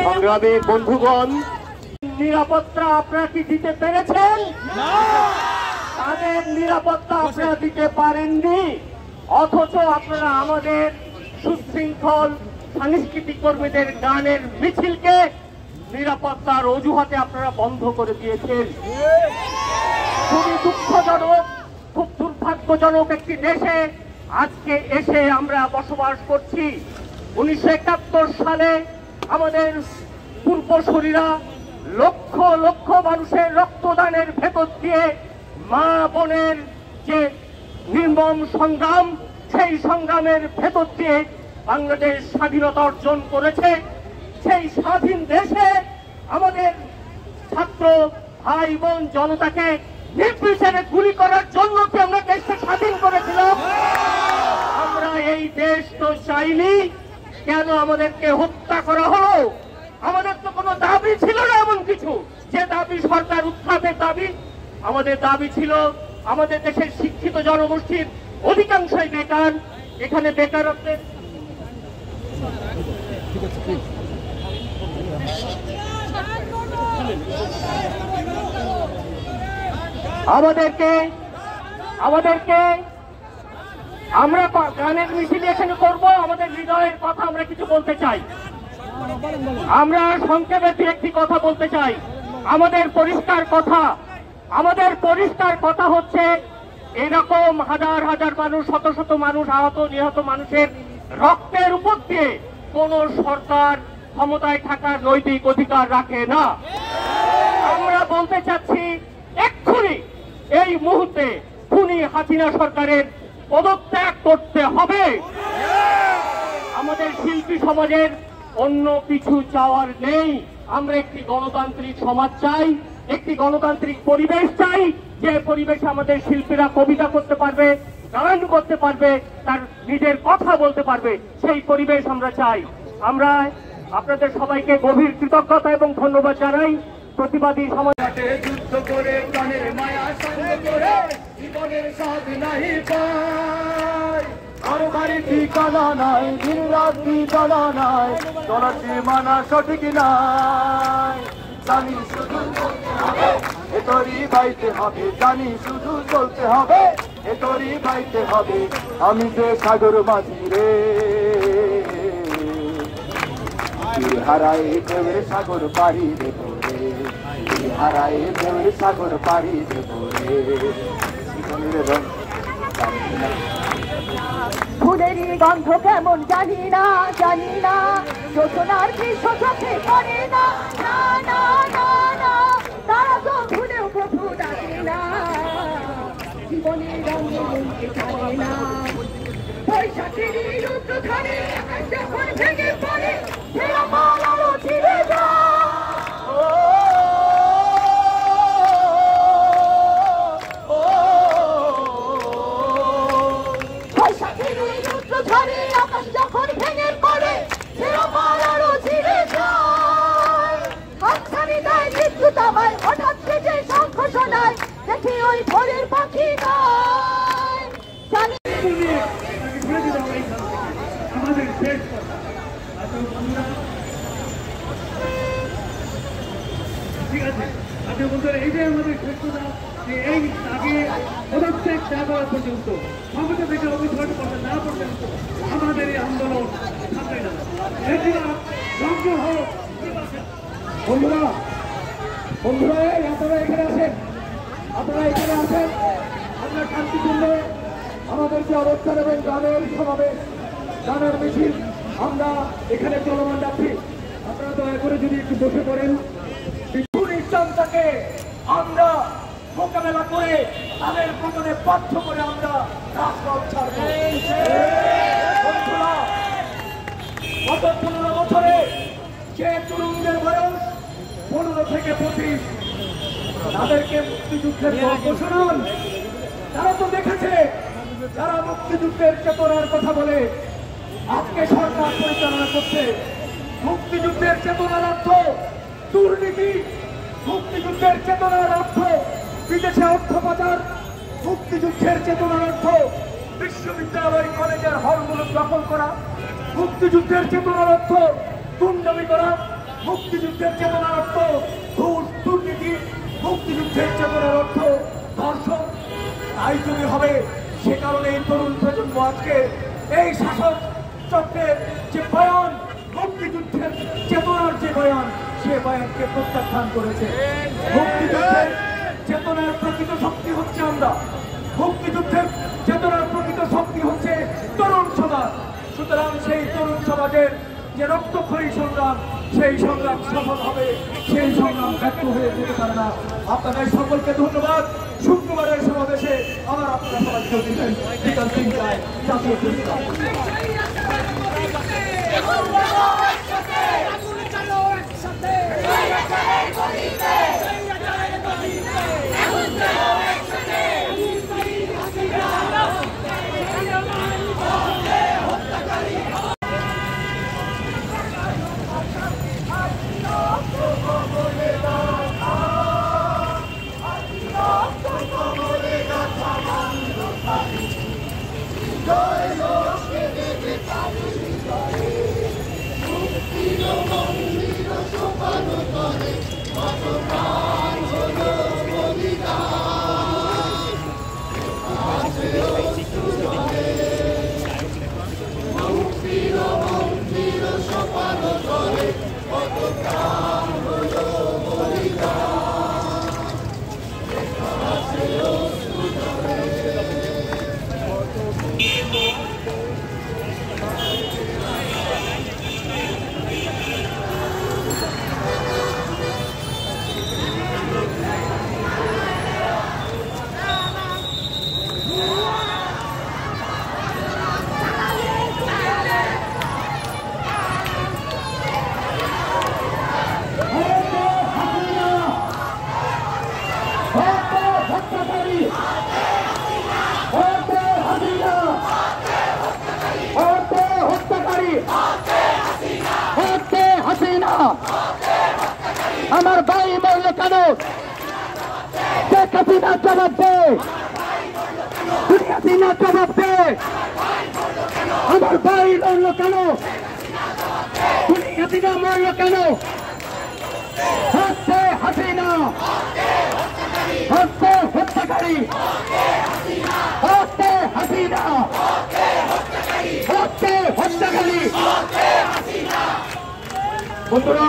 সংগ্রামী বন্ধুগণ, নিরাপত্তা আপনারা কি দিতে পেরেছেন? তাদের নিরাপত্তা আপনারা দিতে পারেননি, অথচ আপনারা আমাদের সুশৃঙ্খল সাংস্কৃতিক কর্মীদের গানের মিছিলকে নিরাপত্তার অজুহাতে আপনারা বন্ধ করে দিয়েছেন। খুবই দুঃখজনক, খুব দুর্ভাগ্যজনক একটি দেশে আজকে এসে আমরা বসবাস করছি। 1971 সালে আমাদের পূর্বসূরীরা লক্ষ লক্ষ মানুষের রক্তদানের ভেতর দিয়ে মা বোনের যে নির্মম সংগ্রাম, সেই সংগ্রামের ভেতর দিয়ে বাংলাদেশ স্বাধীনতা অর্জন করেছে। সেই স্বাধীন দেশে আমাদের ছাত্র ভাই বোন জনতাকে নির্বিচারে গুলি করার জন্য কি আমরা দেশকে স্বাধীন করেছিলাম? আমরা এই দেশ তো চাইনি, কেন আমাদেরকে হত্যা করা হলো? আমাদের তো কোনো দাবি ছিল না এমন কিছু যে দাবি সরকার উত্থাপের দাবি। আমাদের দাবি ছিল আমাদের দেশের শিক্ষিত জনগোষ্ঠীর অধিকাংশই বেকার, এখানে বেকারত্বের আমাদেরকে আমরা গানের মিছিল এখানে করব, আমাদের হৃদয়ের কথা আমরা কিছু বলতে চাই। আমরা সংক্ষেপে একটি কথা বলতে চাই। আমাদের পরিষ্কার কথা হচ্ছে, এরকম হাজার হাজার মানুষ, শত শত মানুষ আহত নিহত মানুষের রক্তের উপর দিয়ে কোন সরকার ক্ষমতায় থাকার নৈতিক অধিকার রাখে না। আমরা বলতে চাচ্ছি, এক্ষুনি এই মুহূর্তে খুনি হাসিনা সরকারের পদত্যাগ করতে হবে। আমাদের শিল্পী সমাজের অন্য কিছু চাওয়ার নেই। আমরা একটি গণতান্ত্রিক সমাজ চাই, একটি গণতান্ত্রিক পরিবেশ চাই, যে পরিবেশে আমাদের শিল্পীরা কবিতা করতে পারবে, গান করতে পারবে, তার নিজের কথা বলতে পারবে, সেই পরিবেশ আমরা চাই। আমরা আপনাদের সবাইকে গভীর কৃতজ্ঞতা এবং ধন্যবাদ জানাই। প্রতিবাদী সমাজ যুদ্ধ করে প্রাণের মায়া সঙ্গে করে জীবনের স্বাদ নাহি পায়, কারো বাড়ি ঠিকানা নাই, দিন রাত ঠিকানা নাই, চলার সীমানা সঠিক নাই। জানি শুধু চলতে হবে, এ তোরই বাইতে হবে, জানি শুধু চলতে হবে, এ তোরই বাইতে হবে। আমি যে সাগর মাঝি রে, হারাই ঢেউয়ের সাগর পাড়ি দেব রে, হারাই ঢেউয়ের সাগর পাড়ি দেব রে। ফুলেরই গন্ধ কেমন জানি না, জানি না, যোজনার দৃশ্য চোখে পড়ে না, না না না না, তারা তো ভুলেও প্রভু ডাকে না, জীবনের রঙ বলতে জানে না। বৈশাখের রুদ্র ধরে যখন ভেঙে পড়ে, সে আমার আলো ছিঁড়ে যায়। যখন ভেঙে পড়ে, সে আমার আলো ছিঁড়ে যায়। হাতছানি দেয় মৃত্যু তামায়, হঠাৎ থেকে শঙ্খ শোনায়, দেখি ওই ভোরের পাখি নয়। জানি আমাদের শেষ ঠিক আছে, আপনি বলতে এইটাই আমাদের শেষ কথা, যে এই আগে পদত্যাগ না করা পর্যন্ত, ক্ষমতা থেকে অবসর করতে না পর্যন্ত আমাদের এই আন্দোলন থাকবে না। ধ্বংস হোক। বন্ধুরা আপনারা এখানে আসেন, আমরা শান্তিপূর্ণ আমাদের যে অবস্থান এবং গানের সমাবেশ, গানের মিছিল আমরা এখানে চলমান রাখছি। আপনারা দয়া করে যদি একটু বসে পড়েন, বিপুল ইসলামটাকে আমরা মোকাবেলা করে তাদের পতনে বাধ্য করে আমরা রাজপথ ছাড়ব। বন্ধুরা যে তরুণদের বয়স 15 থেকে 25, তাদেরকে মুক্তিযুদ্ধের গল্প শোনান। তারা তো দেখেছে, যারা মুক্তিযুদ্ধের চেতনার কথা বলে আজকে সরকার পরিচালনা করছে। মুক্তিযুদ্ধের চেতনার অর্থ দুর্নীতি, মুক্তিযুদ্ধের চেতনার অর্থ বিদেশে অর্থ পাচার, মুক্তিযুদ্ধের চেতনার অর্থ বিশ্ববিদ্যালয় কলেজের হলগুলো দখল করা, মুক্তিযুদ্ধের চেতনার অর্থ দুর্নীতি করা, মুক্তিযুদ্ধের চেতনার অর্থ ঘুষ দুর্নীতি, মুক্তিযুদ্ধের চেতনার অর্থ ধর্ষণ। তাই যদি হবে, সে কারণে এই তরুণ প্রজন্ম আজকে এই শাসক চক্রের যে বয়ান, মুক্তিযুদ্ধের চেতনার যে বয়ান, সে বয়ানকে প্রত্যাখ্যান করেছে। মুক্তিযুদ্ধের চেতনার প্রকৃত শক্তি হচ্ছে আমরা, মুক্তিযুদ্ধের চেতনার প্রকৃত শক্তি হচ্ছে তরুণ সমাজ। সুতরাং সেই তরুণ সমাজের যে রক্তক্ষয়ী সংগ্রাম, সেই সংগ্রাম সফল হবে, সেই সংগ্রাম ব্যর্থ হয়ে যেতে পারে না। আপনাদের সকলকে ধন্যবাদ। শুক্রবারের সমাবেশে আবার আপনারা সবাই যোগ দিবেন বিকাল 3টায় জাতীয় প্রেসক্লাব। আমার ভাই মরল কেন? শেখ হাসিনা জবাব দে, হাসিনা জবাব দে। আমার ভাই মরল কেন? হাসিনা মরল কেন? হচ্ছে হাসিনা, হচ্ছে হত্যাকারী, হচ্ছে হাসিনা, হচ্ছে হত্যাকারী। বন্ধুরা